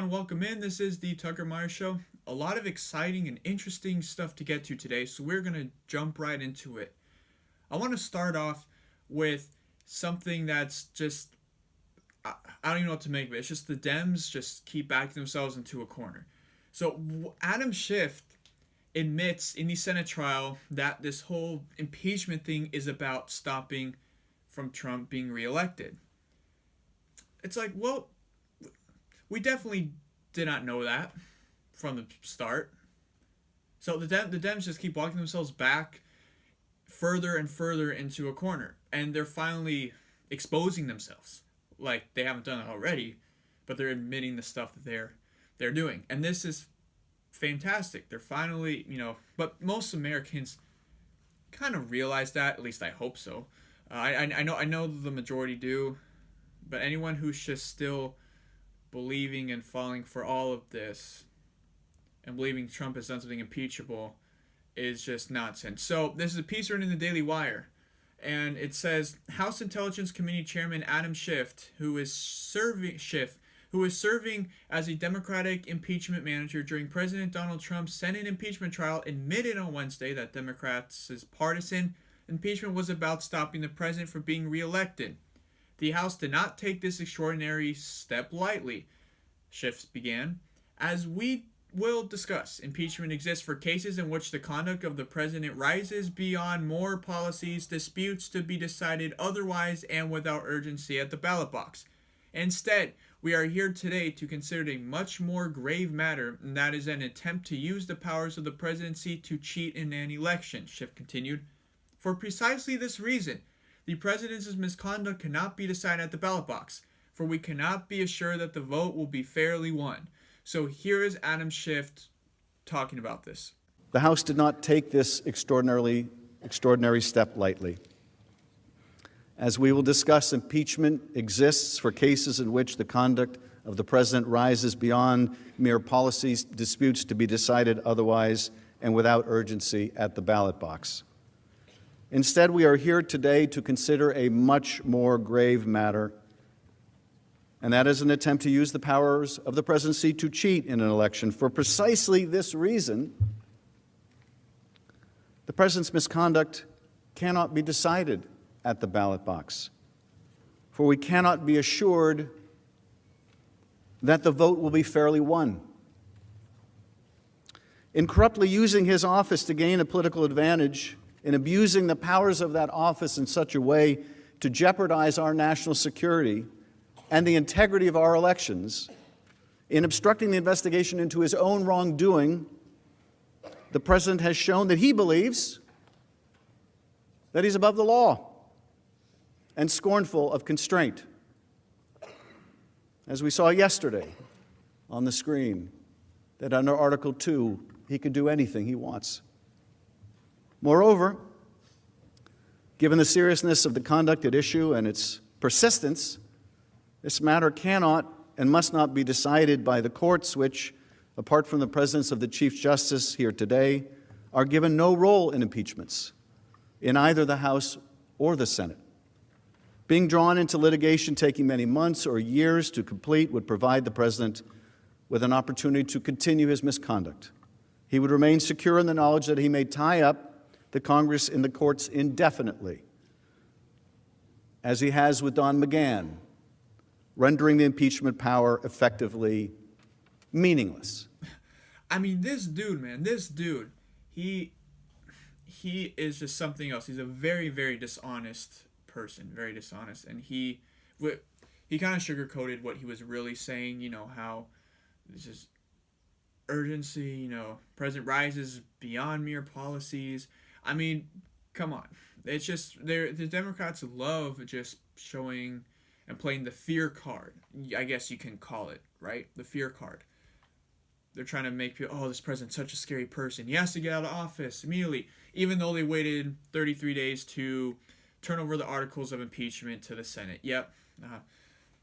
Welcome in. This is the Meyer Show. A lot of exciting and interesting stuff to get to today, so we're going to jump right into it. I want to start off with something that's just, I don't even know what to make of it. It's just the Dems just keep backing themselves into a corner. So Adam Schiff admits in the Senate trial that this whole impeachment thing is about stopping from Trump being reelected. It's like, well, we definitely did not know that from the start. So the Dems just keep walking themselves back further and further into a corner. And they're finally exposing themselves. Like, they haven't done it already, but they're admitting the stuff that they're doing. And this is fantastic. They're finally, but most Americans kind of realize that. At least I hope so. I know the majority do. But anyone who's just still believing and falling for all of this and believing Trump has done something impeachable is just nonsense. So this is a piece written in the Daily Wire, and it says House Intelligence Committee Chairman Adam Schiff, who is serving as a Democratic impeachment manager during President Donald Trump's Senate impeachment trial, admitted on Wednesday that Democrats' partisan impeachment was about stopping the president from being reelected. The House did not take this extraordinary step lightly, Schiff began. As we will discuss, impeachment exists for cases in which the conduct of the president rises beyond more policies, disputes to be decided otherwise and without urgency at the ballot box. Instead, we are here today to consider a much more grave matter, and that is an attempt to use the powers of the presidency to cheat in an election, Schiff continued. For precisely this reason, the president's misconduct cannot be decided at the ballot box, for we cannot be assured that the vote will be fairly won. So here is Adam Schiff talking about this. The House did not take this extraordinary step lightly. As we will discuss, impeachment exists for cases in which the conduct of the president rises beyond mere policies, disputes to be decided otherwise and without urgency at the ballot box. Instead, we are here today to consider a much more grave matter, and that is an attempt to use the powers of the presidency to cheat in an election. For precisely this reason, the president's misconduct cannot be decided at the ballot box, for we cannot be assured that the vote will be fairly won. In corruptly using his office to gain a political advantage, in abusing the powers of that office in such a way to jeopardize our national security and the integrity of our elections, in obstructing the investigation into his own wrongdoing, the president has shown that he believes that he's above the law and scornful of constraint. As we saw yesterday on the screen, that under Article 2, he could do anything he wants. Moreover, given the seriousness of the conduct at issue and its persistence, this matter cannot and must not be decided by the courts, which, apart from the presence of the Chief Justice here today, are given no role in impeachments in either the House or the Senate. Being drawn into litigation taking many months or years to complete would provide the president with an opportunity to continue his misconduct. He would remain secure in the knowledge that he may tie up the Congress in the courts indefinitely, as he has with Don McGahn, rendering the impeachment power effectively meaningless. I mean, this dude, he is just something else. He's a very, very dishonest person, very dishonest, and he kind of sugarcoated what he was really saying, how this is urgency, president rises beyond mere policies. I mean, come on. It's just, the Democrats love just showing and playing the fear card. I guess you can call it, right? The fear card. They're trying to make people, this president's such a scary person. He has to get out of office immediately, even though they waited 33 days to turn over the articles of impeachment to the Senate. Yep.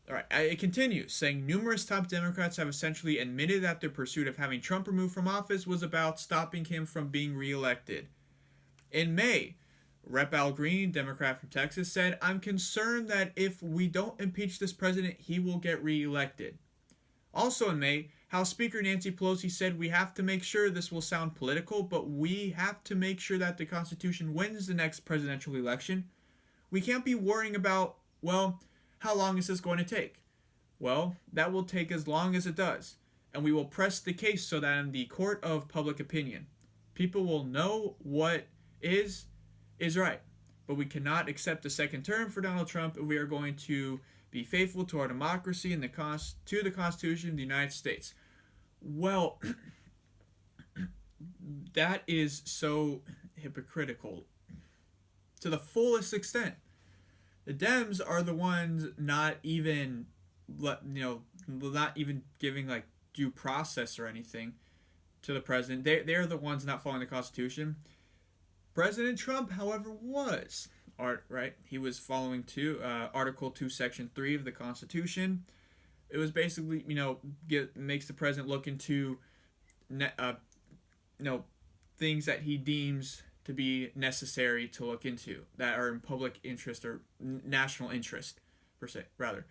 All right, it continues, saying numerous top Democrats have essentially admitted that their pursuit of having Trump removed from office was about stopping him from being reelected. In May, Rep. Al Green, Democrat from Texas, said, "I'm concerned that if we don't impeach this president, he will get reelected." Also in May, House Speaker Nancy Pelosi said, "We have to make sure," this will sound political, "but we have to make sure that the Constitution wins the next presidential election. We can't be worrying about, well, how long is this going to take? Well, that will take as long as it does, and we will press the case so that in the court of public opinion, people will know what is right. But we cannot accept a second term for Donald Trump if we are going to be faithful to our democracy and to the Constitution of the United States." Well, that is so hypocritical to the fullest extent. The Dems are the ones not even giving like due process or anything to the president. They're the ones not following the Constitution. President Trump, however, was right. He was following Article 2, Section 3 of the Constitution. It was basically makes the president look into things that he deems to be necessary to look into that are in public interest or national interest per se rather.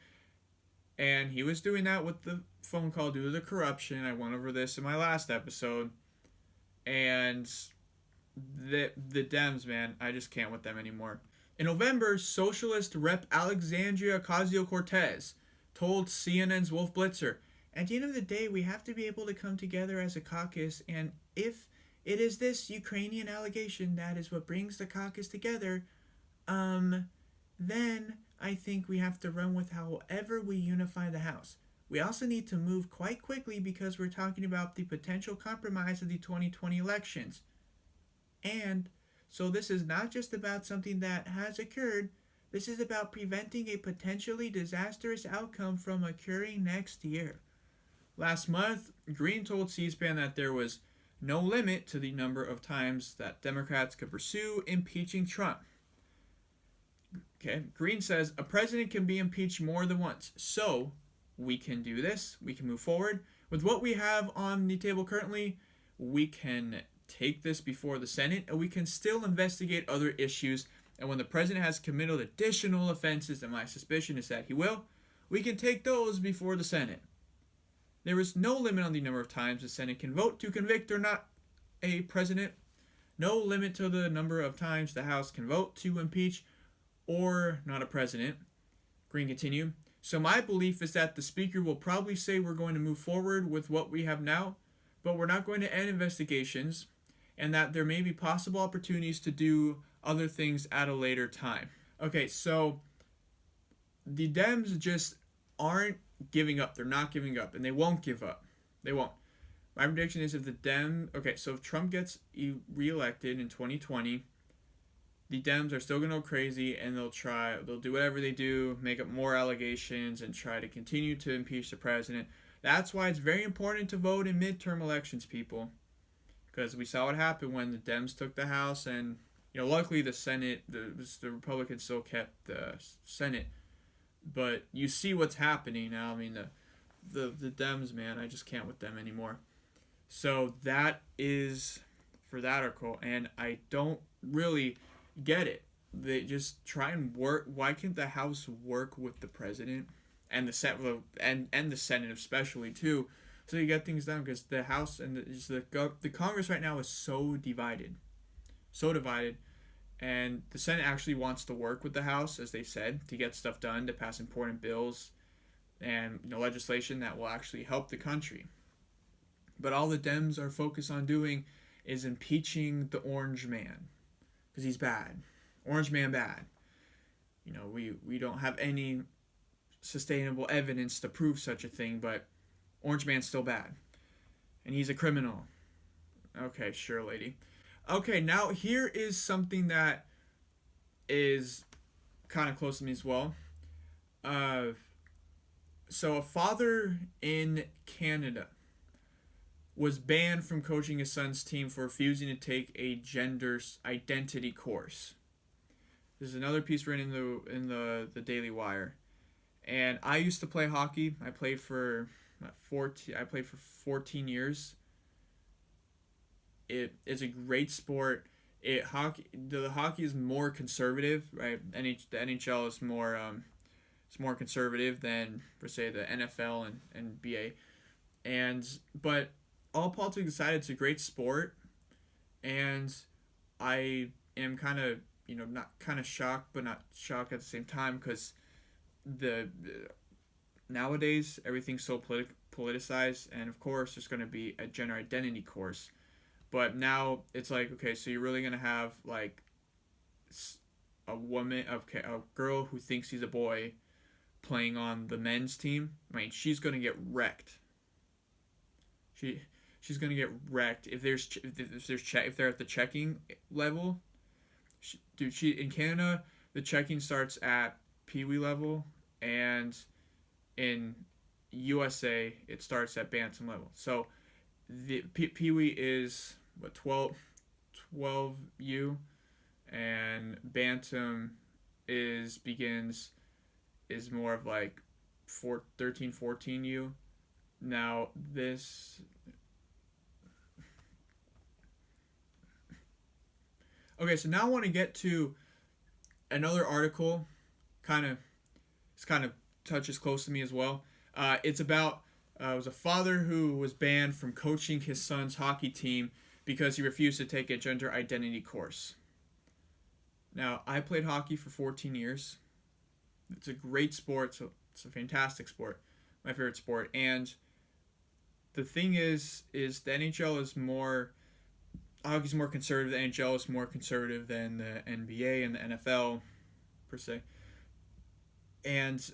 And he was doing that with the phone call due to the corruption. I went over this in my last episode. And the Dems, man, I just can't with them anymore. In November, socialist Rep. Alexandria Ocasio-Cortez told CNN's Wolf Blitzer, "At the end of the day, we have to be able to come together as a caucus, and if it is this Ukrainian allegation that is what brings the caucus together, then I think we have to run with however we unify the House. We also need to move quite quickly because we're talking about the potential compromise of the 2020 elections. And so this is not just about something that has occurred, this is about preventing a potentially disastrous outcome from occurring next year." Last month, Green told C-SPAN that there was no limit to the number of times that Democrats could pursue impeaching Trump. Okay, Green says, "A president can be impeached more than once, so we can do this, we can move forward. With what we have on the table currently, we can take this before the Senate, and we can still investigate other issues, and when the president has committed additional offenses, and my suspicion is that he will, we can take those before the Senate. There is no limit on the number of times the Senate can vote to convict or not a president. No limit to the number of times the House can vote to impeach or not a president." Green continued, "So my belief is that the Speaker will probably say we're going to move forward with what we have now, but we're not going to end investigations, and that there may be possible opportunities to do other things at a later time." Okay, so the Dems just aren't giving up. They're not giving up, and they won't give up. They won't. My prediction is if Trump gets reelected in 2020, the Dems are still going to go crazy, and they'll do whatever they do, make up more allegations, and try to continue to impeach the president. That's why it's very important to vote in midterm elections, people. Because we saw what happened when the Dems took the House, and luckily the Senate, the Republicans still kept the Senate. But you see what's happening now. I mean, the Dems, man, I just can't with them anymore. So that is for that article, and I don't really get it. They just try and work. Why can't the House work with the president and the Senate, and the Senate especially too, so you get things done? Because the House and the Congress right now is so divided, and the Senate actually wants to work with the House, as they said, to get stuff done, to pass important bills and legislation that will actually help the country. But all the Dems are focused on doing is impeaching the Orange Man, because he's bad. Orange Man bad. We don't have any sustainable evidence to prove such a thing, but Orange Man's still bad. And he's a criminal. Okay, sure, lady. Okay, now here is something that is kind of close to me as well. So a father in Canada was banned from coaching his son's team for refusing to take a gender identity course. This is another piece written in the Daily Wire. And I used to play hockey. I played for 14 years. It is a great sport. The hockey is more conservative, right? The NHL is more it's more conservative than, for say, the NFL and NBA. But all politics aside, it's a great sport, and I am kind of, not kind of shocked, but not shocked at the same time, because the nowadays everything's so politicized, and of course there's going to be a gender identity course. But now it's like, okay, so you're really going to have like a girl who thinks he's a boy playing on the men's team. I mean, she's going to get wrecked. She's going to get wrecked if they're at the checking level. She in Canada, the checking starts at Pee-wee level, and in USA it starts at bantam level. So the Pee-wee is what, 12U, and bantam is more of like 14U. Now this Okay, so now I want to get to another article. It's kind of touches close to me as well. It's about it was a father who was banned from coaching his son's hockey team because he refused to take a gender identity course. Now, I played hockey for 14 years. It's a great sport. So it's a fantastic sport. My favorite sport. And the thing is the NHL is more... Hockey's more conservative. The NHL is more conservative than the NBA and the NFL, per se. And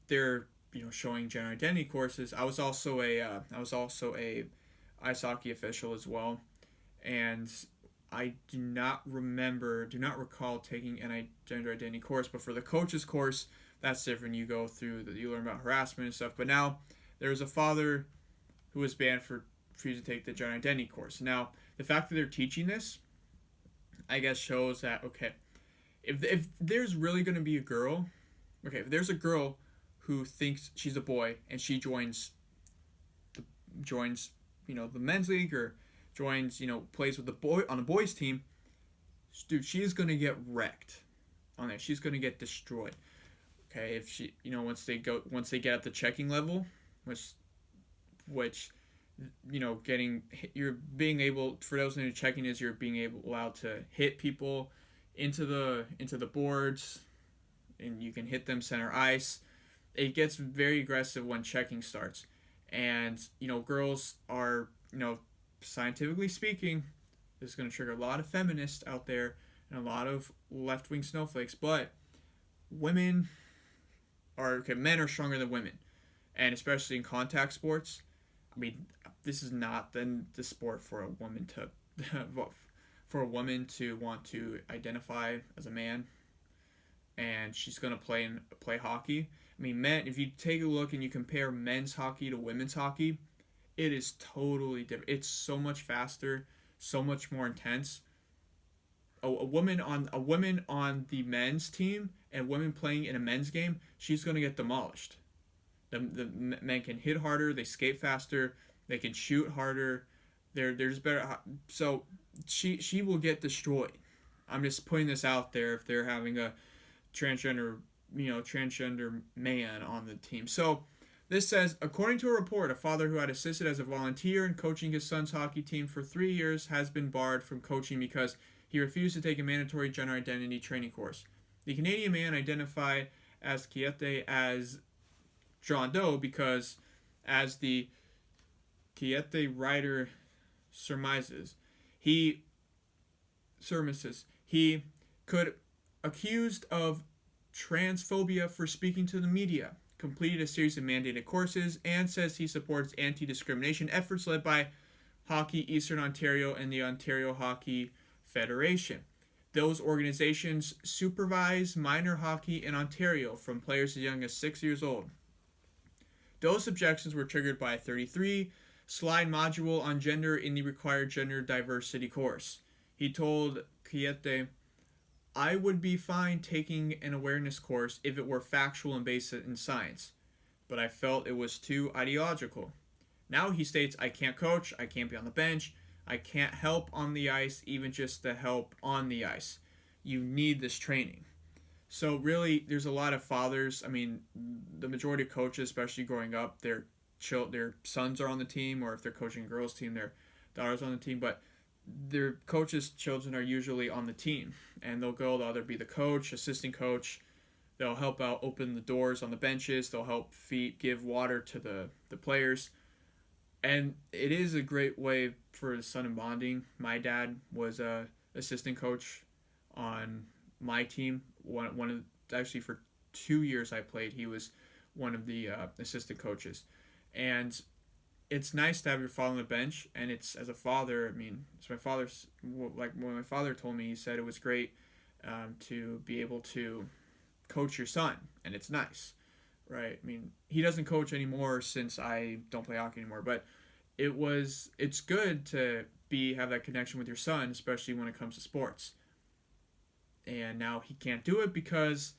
they're showing gender identity courses. I was also a ice hockey official as well, and I do not recall taking an gender identity course. But for the coaches course, that's different. You go through you learn about harassment and stuff. But now there's a father who was banned for refusing to take the gender identity course. Now the fact that they're teaching this, I guess, shows that, okay, if there's really going to be a girl, if there's a girl who thinks she's a boy and she joins the men's league, or plays with on the boys team, dude, she's gonna get wrecked on there. She's gonna get destroyed. Okay, if she once they get at the checking level, which you're being able, for those who are checking, is you're being allowed to hit people into the boards, and you can hit them center ice. It gets very aggressive when checking starts. And, girls are, scientifically speaking, this is going to trigger a lot of feminists out there and a lot of left-wing snowflakes. But men are stronger than women. And especially in contact sports, I mean, this is not then the sport for a woman to want to identify as a man, and she's going to play hockey. I mean, men, if you take a look and you compare men's hockey to women's hockey, it is totally different. It's so much faster, so much more intense. A woman on the men's team and women playing in a men's game, she's going to get demolished. The men can hit harder, they skate faster, they can shoot harder. They're just better. So she will get destroyed. I'm just putting this out there if they're having a transgender man on the team. So this says, according to a report, a father who had assisted as a volunteer in coaching his son's hockey team for 3 years has been barred from coaching because he refused to take a mandatory gender identity training course. The Canadian man identified as Kiete as John Doe because, as the Kiete writer surmises, he could accused of transphobia for speaking to the media, completed a series of mandated courses, and says he supports anti-discrimination efforts led by Hockey Eastern Ontario and the Ontario Hockey Federation. Those organizations supervise minor hockey in Ontario from players as young as 6 years old. Those objections were triggered by a 33 slide module on gender in the required gender diversity course. He told Kiete, I would be fine taking an awareness course if it were factual and based in science, but I felt it was too ideological. Now he states, I can't coach, I can't be on the bench, I can't help on the ice, even just the help on the ice. You need this training. So really, there's a lot of fathers. I mean, the majority of coaches, especially growing up, their sons are on the team, or if they're coaching a girls' team, their daughters are on the team. But their coaches' children are usually on the team, and they'll go. They'll either be the coach, assistant coach. They'll help out open the doors on the benches. They'll help give water to the players. And it is a great way for son and bonding. My dad was a assistant coach on my team. One of actually for 2 years I played, he was one of the assistant coaches, and it's nice to have your father on the bench. And it's, as a father, I mean, it's my father's, like when my father told me, he said it was great to be able to coach your son, and it's nice, right? I mean, he doesn't coach anymore since I don't play hockey anymore, but it's good to have that connection with your son, especially when it comes to sports. And now he can't do it because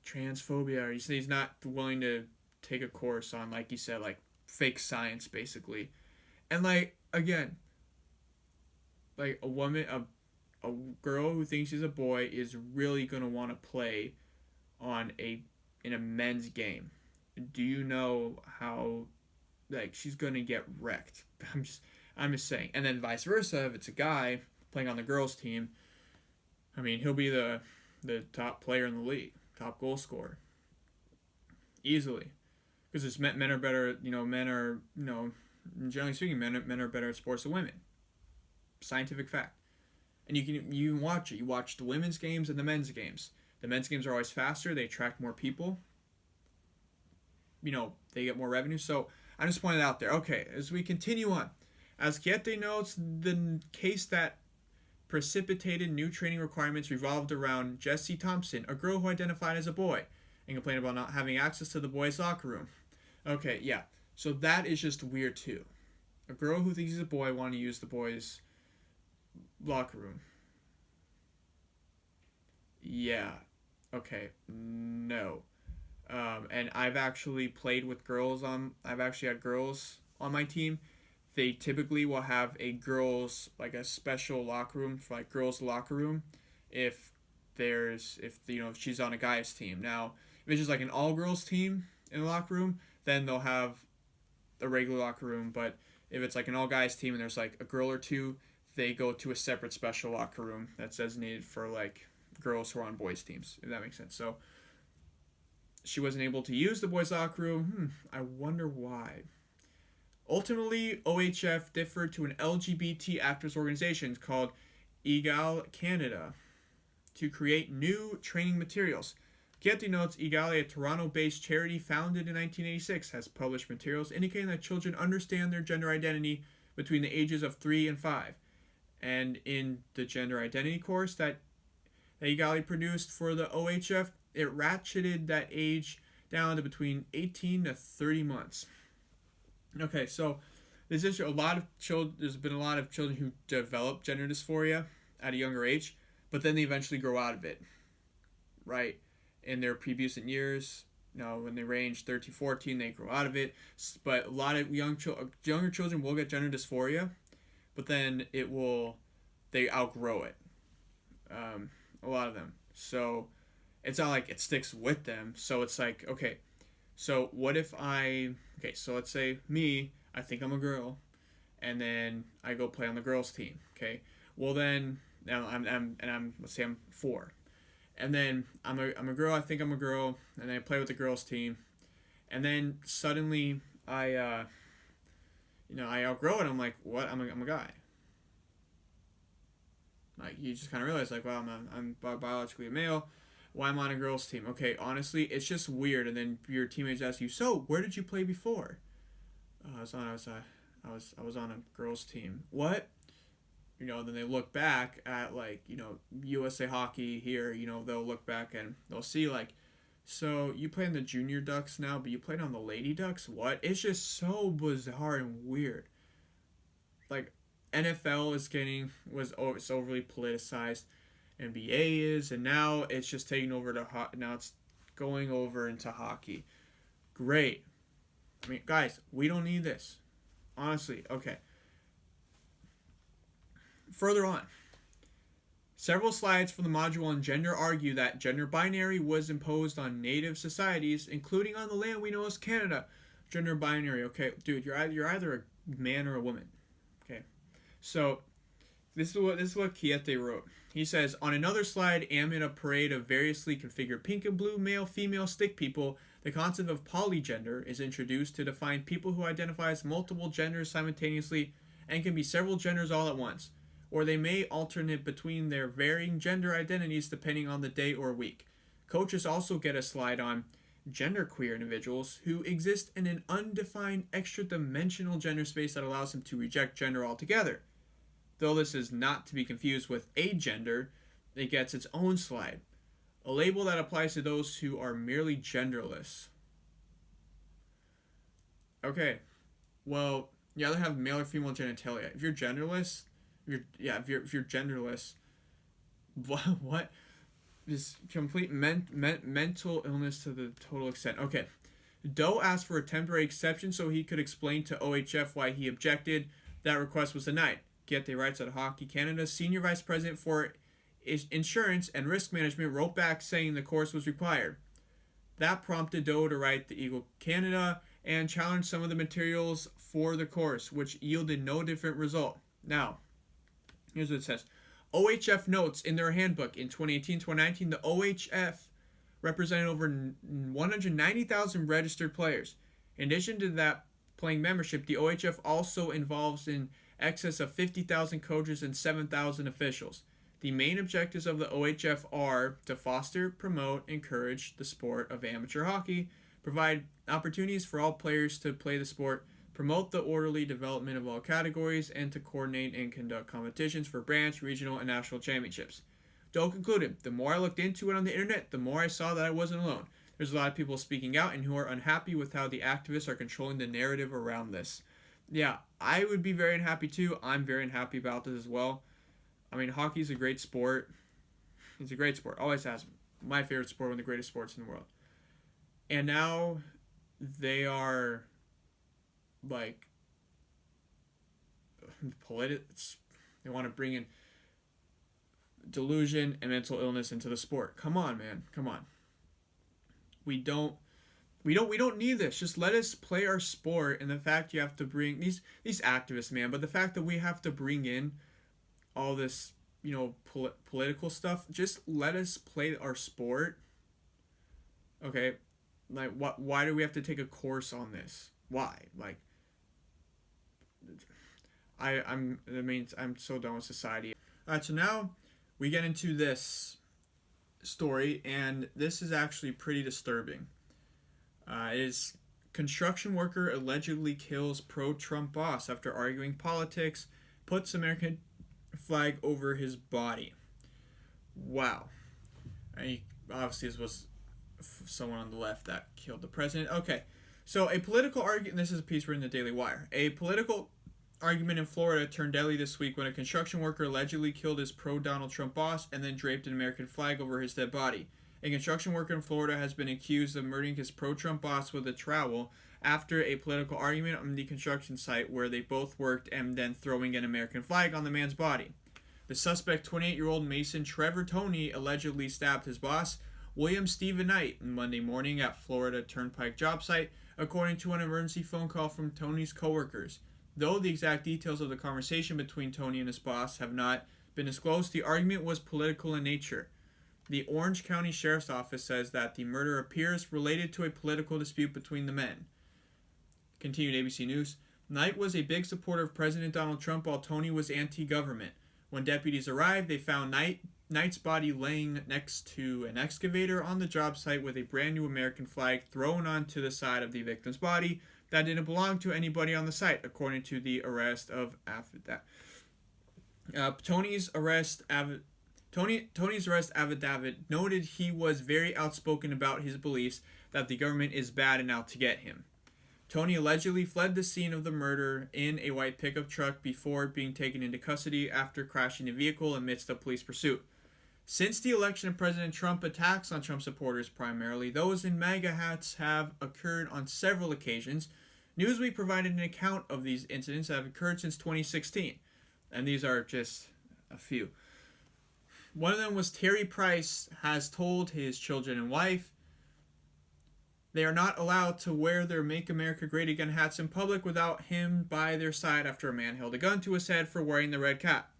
transphobia, or he's not willing to take a course on, like you said, like fake science basically. And like, again, like a girl who thinks she's a boy is really going to want to play in a men's game. Do you know how, like, she's going to get wrecked? I'm just saying. And then vice versa, if it's a guy playing on the girls team, I mean, he'll be the top player in the league, top goal scorer, easily, because men are better. Generally speaking, men are better at sports than women. Scientific fact. And you watch it. You watch the women's games and the men's games. The men's games are always faster. They attract more people. They get more revenue. So I just pointed out there. Okay, as we continue on, as Chieti notes, the case that precipitated new training requirements revolved around Jessie Thompson, a girl who identified as a boy, and complained about not having access to the boys' locker room. Okay, yeah. So that is just weird too. A girl who thinks she's a boy wanting to use the boys' locker room. Yeah. Okay. No. And I've actually played with girls I've actually had girls on my team. They typically will have a special locker room for like girls' locker room if she's on a guy's team. Now, if it's just like an all girls team in the locker room, then they'll have a regular locker room. But if it's like an all guys team and there's like a girl or two, they go to a separate special locker room that's designated for like girls who are on boys teams, if that makes sense. So she wasn't able to use the boys' locker room. I wonder why. Ultimately, OHF differed to an LGBT actors organization called Egal Canada to create new training materials. Chieti notes Egal, a Toronto-based charity founded in 1986, has published materials indicating that children understand their gender identity between the ages of 3 and 5. And in the gender identity course that Egal produced for the OHF, it ratcheted that age down to between 18 to 30 months. Okay, so there's been a lot of children who develop gender dysphoria at a younger age, but then they eventually grow out of it, right? In their prepubescent years, when they range 13, 14, they grow out of it. But a lot of younger children will get gender dysphoria, but then they outgrow it. A lot of them. So it's not like it sticks with them. So it's like, okay, so what if so let's say I think I'm a girl, and then I go play on the girls' team. Okay, well then let's say I'm 4, and then I'm a girl. I think I'm a girl, and I play with the girls' team, and then suddenly I outgrow it. I'm like, what? I'm a guy. Like, you just kind of realize, like, wow, I'm biologically a male. Why am I on a girls' team? Okay, honestly, it's just weird. And then your teammates ask you, so where did you play before? I was on a girls' team. What? Then they look back at USA Hockey here. They'll look back and they'll see so you play on the junior Ducks now, but you played on the Lady Ducks. What? It's just so bizarre and weird. NFL it's overly politicized. NBA is, and now it's just taking over to now it's going over into hockey. Great. I mean, guys, we don't need this. Honestly, okay. Further on. Several slides from the module on gender argue that gender binary was imposed on native societies, including on the land we know as Canada. Gender binary, okay, dude, you're either a man or a woman. Okay. So this is what Kiete wrote. He says, on another slide, amid a parade of variously configured pink and blue male-female stick people, the concept of polygender is introduced to define people who identify as multiple genders simultaneously and can be several genders all at once, or they may alternate between their varying gender identities depending on the day or week. Coaches also get a slide on genderqueer individuals who exist in an undefined extra-dimensional gender space that allows them to reject gender altogether. Though this is not to be confused with agender, it gets its own slide, a label that applies to those who are merely genderless. Okay, well, you either have male or female genitalia. If you're genderless, if you're genderless, what? This complete mental illness to the total extent. Okay, Doe asked for a temporary exception so he could explain to OHF why he objected. That request was denied. Kiete writes that Hockey Canada's Senior Vice President for Insurance and Risk Management wrote back saying the course was required. That prompted Doe to write the Eagle Canada and challenge some of the materials for the course, which yielded no different result. Now, here's what it says. OHF notes in their handbook in 2018-2019, the OHF represented over 190,000 registered players. In addition to that playing membership, the OHF also involves in excess of 50,000 coaches and 7,000 officials. The main objectives of the OHF are to foster, promote, encourage the sport of amateur hockey, provide opportunities for all players to play the sport, promote the orderly development of all categories, and to coordinate and conduct competitions for branch, regional, and national championships. Doe concluded, the more I looked into it on the internet, the more I saw that I wasn't alone. There's a lot of people speaking out and who are unhappy with how the activists are controlling the narrative around this. Yeah, I would be very unhappy too. I'm very unhappy about this as well. I mean, hockey's a great sport. It's a great sport. Always has been. My favorite sport, one of the greatest sports in the world. And now they are like they want to bring in delusion and mental illness into the sport. Come on, man. Come on. We don't need this. Just let us play our sport. And the fact you have to bring these activists, man, but the fact that we have to bring in all this, political stuff, just let us play our sport. Okay, like why do we have to take a course on this? Why? Like, I'm so done with society. All right, so now we get into this story, and this is actually pretty disturbing. It is construction worker allegedly kills pro-Trump boss after arguing politics, puts American flag over his body. Wow. Obviously, this was someone on the left that killed the president. Okay, so a political argument. This is a piece written in the Daily Wire. A political argument in Florida turned deadly this week when a construction worker allegedly killed his pro-Donald Trump boss and then draped an American flag over his dead body. A construction worker in Florida has been accused of murdering his pro-Trump boss with a trowel after a political argument on the construction site where they both worked and then throwing an American flag on the man's body. The suspect, 28-year-old Mason Trevor Toney, allegedly stabbed his boss, William Stephen Knight, Monday morning at Florida Turnpike job site, according to an emergency phone call from Toney's coworkers. Though the exact details of the conversation between Toney and his boss have not been disclosed, the argument was political in nature. The Orange County Sheriff's Office says that the murder appears related to a political dispute between the men. Continued ABC News. Knight was a big supporter of President Donald Trump while Toney was anti-government. When deputies arrived, they found Knight's body laying next to an excavator on the job site with a brand new American flag thrown onto the side of the victim's body that didn't belong to anybody on the site, according to the arrest of Toney's arrest affidavit noted he was very outspoken about his beliefs that the government is bad and out to get him. Toney allegedly fled the scene of the murder in a white pickup truck before being taken into custody after crashing the vehicle amidst a police pursuit. Since the election of President Trump, attacks on Trump supporters, primarily those in MAGA hats, have occurred on several occasions. Newsweek provided an account of these incidents that have occurred since 2016, and these are just a few. One of them was Terry Price has told his children and wife they are not allowed to wear their Make America Great Again hats in public without him by their side after a man held a gun to his head for wearing the red cap.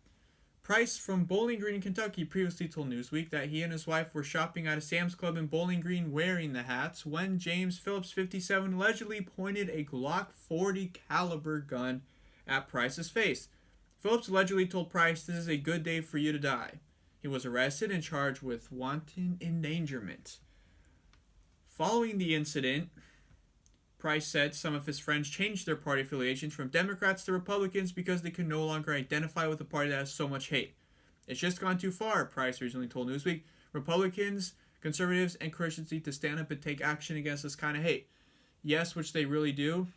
Price from Bowling Green, Kentucky, previously told Newsweek that he and his wife were shopping at a Sam's Club in Bowling Green wearing the hats when James Phillips, 57, allegedly pointed a Glock 40 caliber gun at Price's face. Phillips allegedly told Price, "This is a good day for you to die." He was arrested and charged with wanton endangerment. Following the incident, Price said some of his friends changed their party affiliations from Democrats to Republicans because they could no longer identify with a party that has so much hate. "It's just gone too far," Price recently told Newsweek. "Republicans, conservatives, and Christians need to stand up and take action against this kind of hate." Yes, which they really do.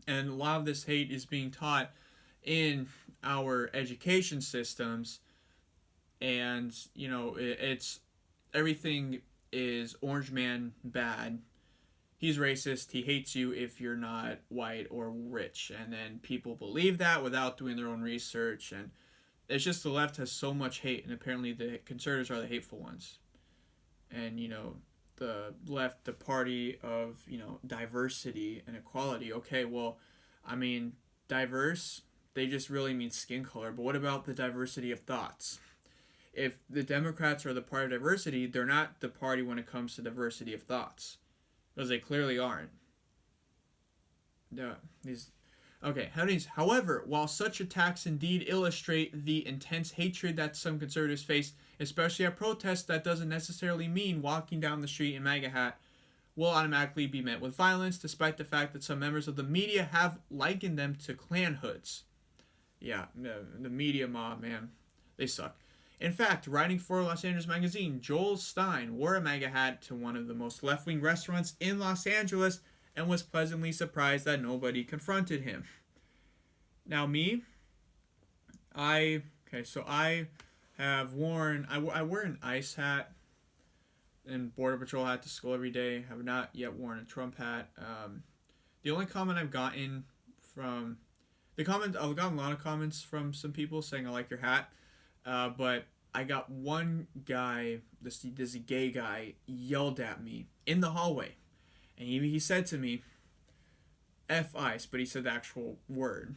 And a lot of this hate is being taught in our education systems. And, it's everything is orange man bad. He's racist. He hates you if you're not white or rich. And then people believe that without doing their own research. And it's just the left has so much hate. And apparently the conservatives are the hateful ones. And, the left, the party of, diversity and equality. Okay, well, diverse, they just really mean skin color. But what about the diversity of thoughts? If the Democrats are the party of diversity, they're not the party when it comes to diversity of thoughts. Because they clearly aren't. However, while such attacks indeed illustrate the intense hatred that some conservatives face, especially at protests, that doesn't necessarily mean walking down the street in MAGA hat will automatically be met with violence, despite the fact that some members of the media have likened them to Klan hoods. Yeah, the media mob, man, they suck. In fact, writing for Los Angeles Magazine, Joel Stein wore a MAGA hat to one of the most left-wing restaurants in Los Angeles and was pleasantly surprised that nobody confronted him. Now I have worn, I wear an ICE hat and Border Patrol hat to school every day. I have not yet worn a Trump hat. The only comment I've gotten I've gotten a lot of comments from some people saying I like your hat. But I got one guy, this gay guy, yelled at me in the hallway. And he said to me, "F ICE," but he said the actual word.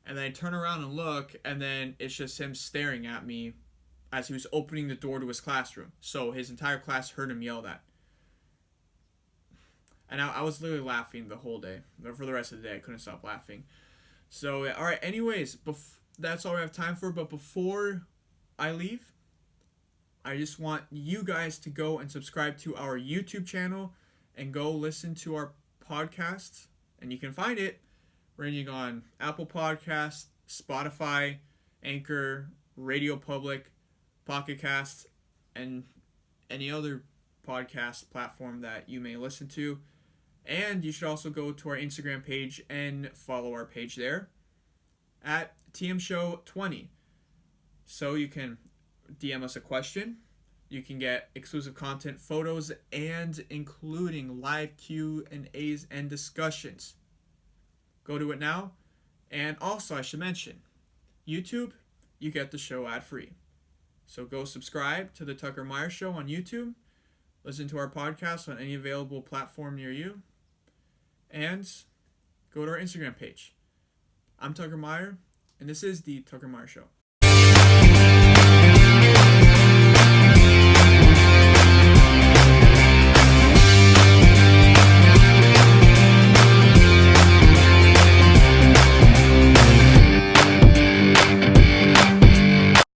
And then I turn around and look, and then it's just him staring at me as he was opening the door to his classroom. So his entire class heard him yell that. And I was literally laughing the whole day. For the rest of the day, I couldn't stop laughing. So, alright, anyways, that's all we have time for. But before I leave, I just want you guys to go and subscribe to our YouTube channel and go listen to our podcast. And you can find it ranging on Apple Podcasts, Spotify, Anchor, RadioPublic, Pocket Casts, and any other podcast platform that you may listen to. And you should also go to our Instagram page and follow our page there at TMShow20. So you can DM us a question. You can get exclusive content, photos, and including live Q&As and discussions. Go to it now. And also, I should mention, YouTube, you get the show ad-free. So go subscribe to the Tucker Meyer Show on YouTube. Listen to our podcast on any available platform near you. And go to our Instagram page. I'm Tucker Meyer, and this is the Tucker Meyer Show.